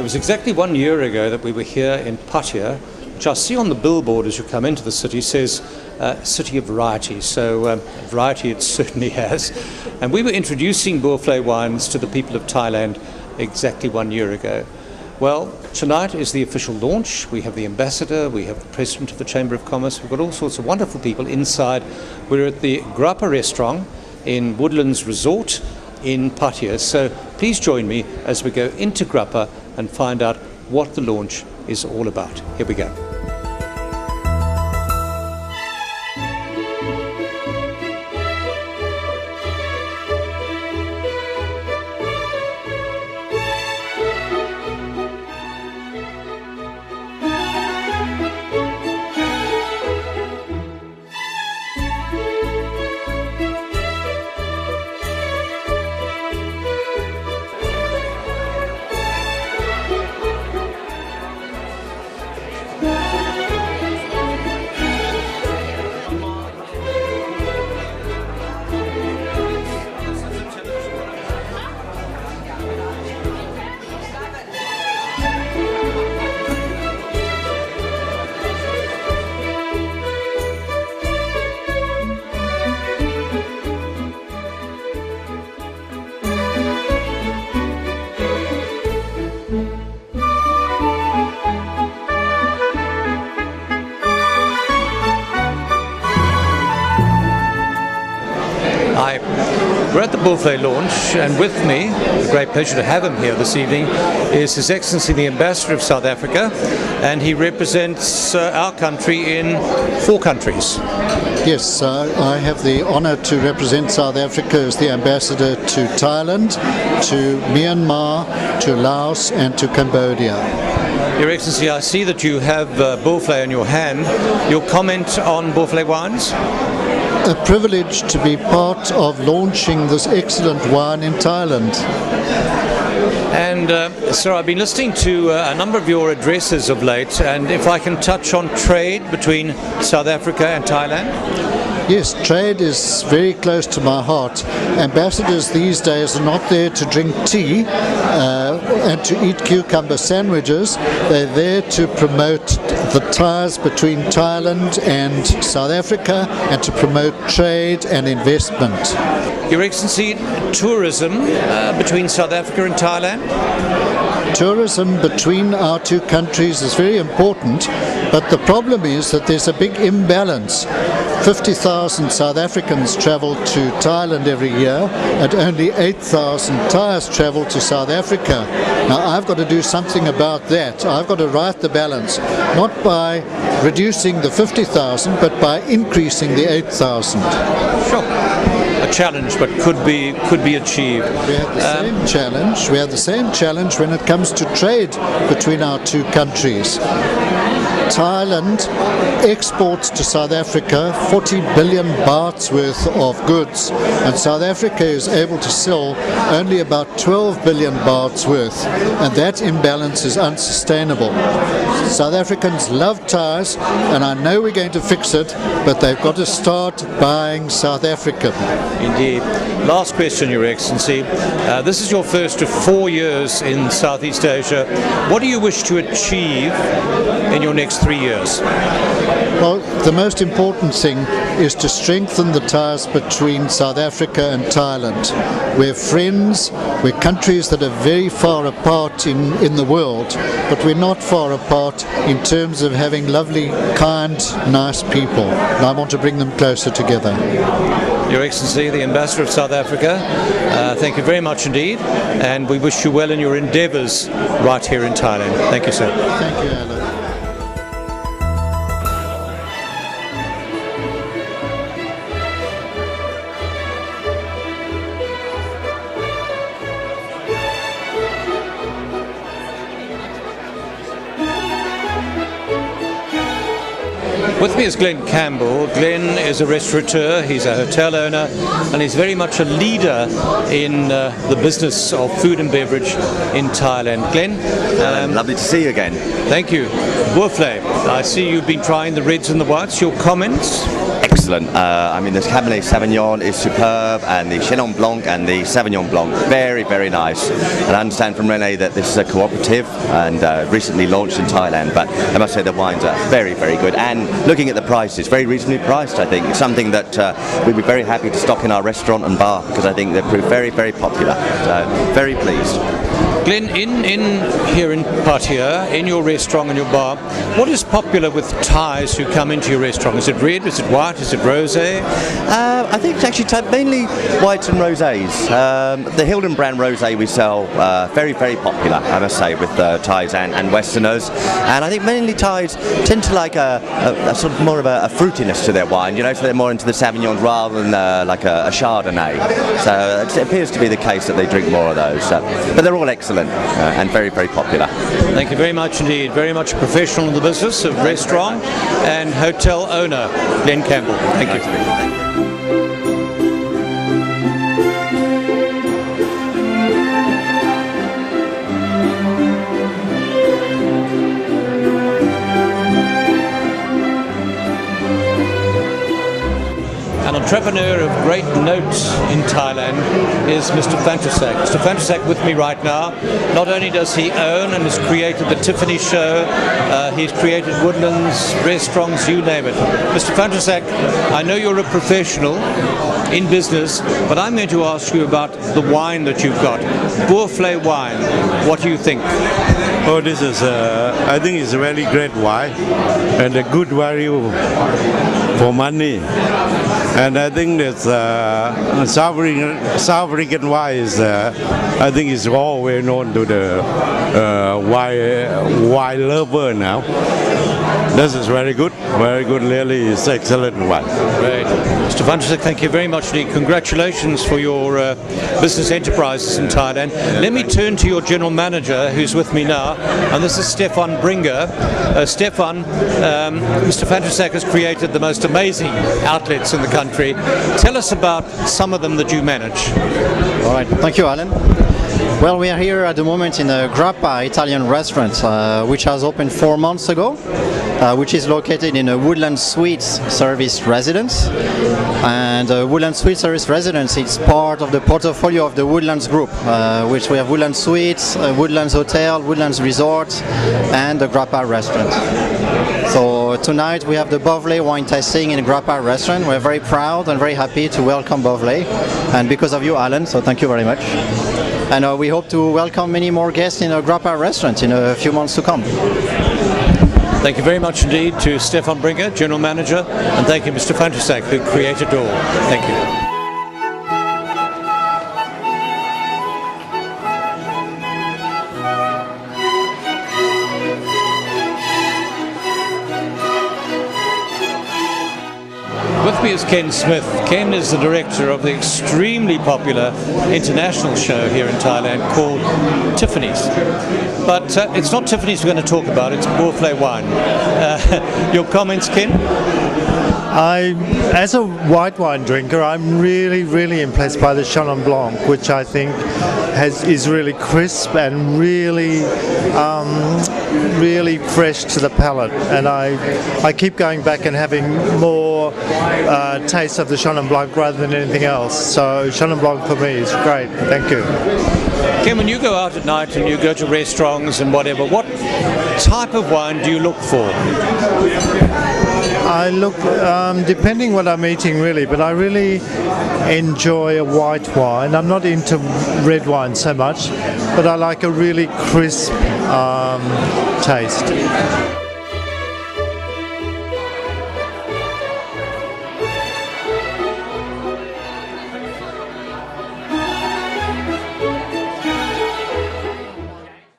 was exactly 1 year ago that we were here in Pattaya, which I see on the billboard as you come into the city says City of Variety. So variety it certainly has. And we were introducing Bovlei wines to the people of Thailand exactly 1 year ago. Well, tonight is the official launch. We have the ambassador, we have the president of the Chamber of Commerce, we've got all sorts of wonderful people inside. We're at the Grappa restaurant in Woodlands Resort in Pattaya. So please join me as we go into Grappa and find out what the launch is all about. Here we go. We're at the Bovlei launch, and with me, a great pleasure to have him here this evening, is His Excellency the Ambassador of South Africa, and he represents our country in 4 countries. Yes, I have the honour to represent South Africa as the Ambassador to Thailand, to Myanmar, to Laos and to Cambodia. Your Excellency, I see that you have Bovlei in your hand. Your comment on Bovlei wines? A privilege to be part of launching this excellent wine in Thailand. And sir, I've been listening to a number of your addresses of late, and if I can touch on trade between South Africa and Thailand? Yes, trade is very close to my heart. Ambassadors these days are not there to drink tea and to eat cucumber sandwiches. They're there to promote the ties between Thailand and South Africa and to promote trade and investment. Your Excellency, tourism between South Africa and Thailand? Tourism between our 2 countries is very important, but the problem is that there's a big imbalance. 50,000 South Africans travel to Thailand every year, and only 8,000 Thais travel to South Africa. Now I've got to do something about that. I've got to right the balance, not by reducing the 50,000, but by increasing the 8,000. Sure. A challenge, but could be achieved. We have the same challenge. We have the same challenge when it comes to trade between our 2 countries. Thailand exports to South Africa 40 billion bahts worth of goods, and South Africa is able to sell only about 12 billion bahts worth, and that imbalance is unsustainable. South Africans love Thais, and I know we're going to fix it, but they've got to start buying South African. Indeed. Last question, Your Excellency. This is your first of 4 years in Southeast Asia. What do you wish to achieve in your next 3 years? Well, the most important thing is to strengthen the ties between South Africa and Thailand. We're friends, we're countries that are very far apart in the world, but we're not far apart in terms of having lovely, kind, nice people. And I want to bring them closer together. Your Excellency, the Ambassador of South Africa, thank you very much indeed, and we wish you well in your endeavours right here in Thailand. Thank you, sir. Thank you, Alan. With me is Glenn Campbell. Glenn is a restaurateur, he's a hotel owner, and he's very much a leader in the business of food and beverage in Thailand. Glenn? Lovely to see you again. Thank you. Bovlei, I see you've been trying the reds and the whites. Your comments? excellent. I mean, the Cabernet Sauvignon is superb, and the Chenin Blanc and the Sauvignon Blanc, very, very nice. And I understand from Rene that this is a cooperative and recently launched in Thailand, but I must say the wines are very, very good. And looking at the prices, very reasonably priced, I think. It's something that we'd be very happy to stock in our restaurant and bar, because I think they've proved very, very popular. So, very pleased. Glenn, here in Pattaya, in your restaurant and your bar, what is popular with Thais who come into your restaurant? Is it red? Is it white? Is it rosé? I think it's actually mainly whites and rosés. The Hilden brand rosé we sell, very, very popular, I must say, with Thais and Westerners. And I think mainly Thais tend to like a sort of more of a fruitiness to their wine, you know, so they're more into the Sauvignons rather than like a Chardonnay. So it appears to be the case that they drink more of those. But they're all excellent and very, very popular. Thank you very much indeed. Very much a professional in the business of restaurant and hotel owner, Glenn Campbell. Thank you. An entrepreneur of great note in Thailand is Mr. Fantasak. Mr. Fantasak with me right now. Not only does he own and has created the Tiffany show, he's created Woodlands, restaurants, you name it. Mr. Fantasak, I know you're a professional in business, but I'm going to ask you about the wine that you've got. Bovlei wine, what do you think? Oh, this is, I think it's a very great wine and a good value for money. And I think that South African wine is, I think it's all well known to the wine lover now. This is very good, really, it's excellent wine. Great. Mr. Fantasik, thank you very much indeed. Congratulations for your business enterprises in Thailand. Let me turn to your general manager who's with me now, and this is Stefan Bringer. Stefan, Mr. Fantasik has created the most amazing outlets in the country. Tell us about some of them that you manage. All right, thank you, Alan. Well, we are here at the moment in a Grappa Italian restaurant, which has opened 4 months ago, which is located in a Woodland Suites service residence. And Woodland Suites service residence is part of the portfolio of the Woodlands Group, which we have Woodland Suites, Woodlands Hotel, Woodlands Resort, and the Grappa restaurant. So tonight we have the Bovlei wine tasting in the Grappa restaurant. We're very proud and very happy to welcome Bovlei, and because of you, Alan, so thank you very much. And we hope to welcome many more guests in a Grappa restaurant in a few months to come. Thank you very much indeed to Stefan Bringer, General Manager, and thank you Mr. Fantasak, who created it all. Thank you. With me is Ken Smith. Ken is the director of the extremely popular international show here in Thailand called Tiffany's. But it's not Tiffany's we're going to talk about, it's Bovlei wine. Your comments, Ken? As a white wine drinker, I'm really impressed by the Chenin Blanc, which I think is really crisp and really fresh to the palate. And I keep going back and having more taste of the Chenin Blanc rather than anything else. So Chenin Blanc for me is great. Thank you. Ken, when you go out at night and you go to restaurants and whatever, what type of wine do you look for? I look, depending what I'm eating really, but I really enjoy a white wine. I'm not into red wine so much, but I like a really crisp taste.